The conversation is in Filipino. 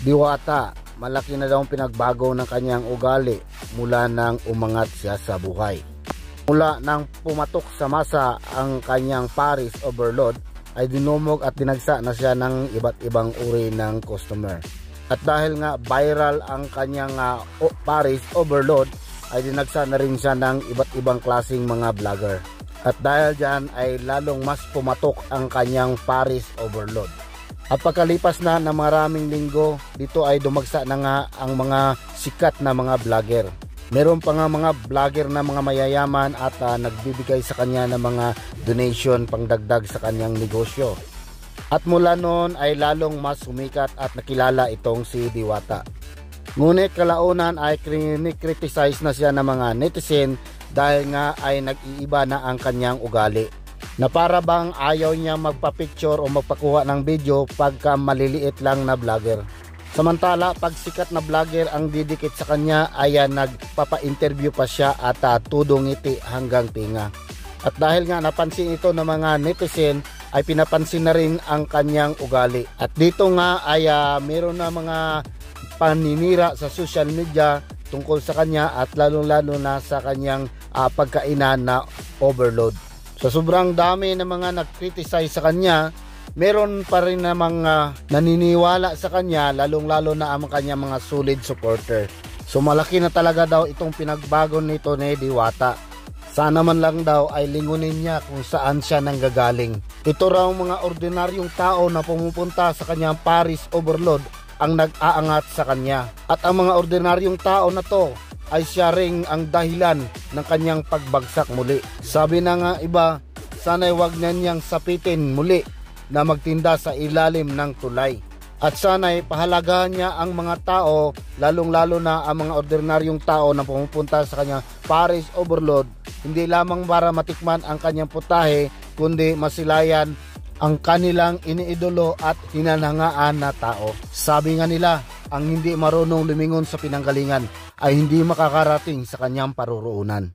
Diwata, malaki na daw ang pinagbago ng kanyang ugali mula nang umangat siya sa buhay. Mula nang pumatok sa masa ang kanyang Paris Overload ay dinumog at dinagsa na siya ng iba't ibang uri ng customer. At dahil nga viral ang kanyang Paris Overload ay dinagsa na rin siya ng iba't ibang klaseng mga vlogger. At dahil dyan ay lalong mas pumatok ang kanyang Paris Overload. At pagkalipas na ng maraming linggo, dito ay dumagsa na nga ang mga sikat na mga vlogger. Meron pa nga mga vlogger na mga mayayaman at nagbibigay sa kanya ng mga donation pangdagdag sa kanyang negosyo. At mula noon ay lalong mas sumikat at nakilala itong si Diwata. Ngunit kalaunan ay criticize na siya ng mga netizen dahil nga ay nag-iiba na ang kanyang ugali. Na para bang ayaw niya magpa-picture o magpakuha ng video pagka maliliit lang na vlogger. Samantala, pag sikat na vlogger ang didikit sa kanya ay nagpapa-interview pa siya at tudong ngiti hanggang tinga. At dahil nga napansin ito ng mga netizen ay pinapansin na rin ang kanyang ugali. At dito nga ay meron na mga paninira sa social media tungkol sa kanya at lalong-lalo na sa kanyang pagkainan na overload. Sa sobrang dami ng mga nag-criticize sa kanya, meron pa rin namang naniniwala sa kanya, lalong-lalo na ang kanyang mga solid supporter. So malaki na talaga daw itong pinagbago nito ni Diwata. Sana man lang daw ay lingunin niya kung saan siya nanggagaling. Ito raw mga ordinaryong tao na pumupunta sa kanyang Paris Overload ang nag-aangat sa kanya. At ang mga ordinaryong tao na to ay siya ring ang dahilan ng kanyang pagbagsak muli. Sabi na nga iba, sana'y wag na niyang sapitin muli na magtinda sa ilalim ng tulay. At sana'y pahalagahan niya ang mga tao, lalong-lalo na ang mga ordinaryong tao na pumupunta sa kanyang Paris Overload, hindi lamang para matikman ang kanyang putahe, kundi masilayan ang kanilang iniidolo at hinanhangaan na tao. Sabi nga nila, ang hindi marunong lumingon sa pinanggalingan ay hindi makakarating sa kanyang paruroonan.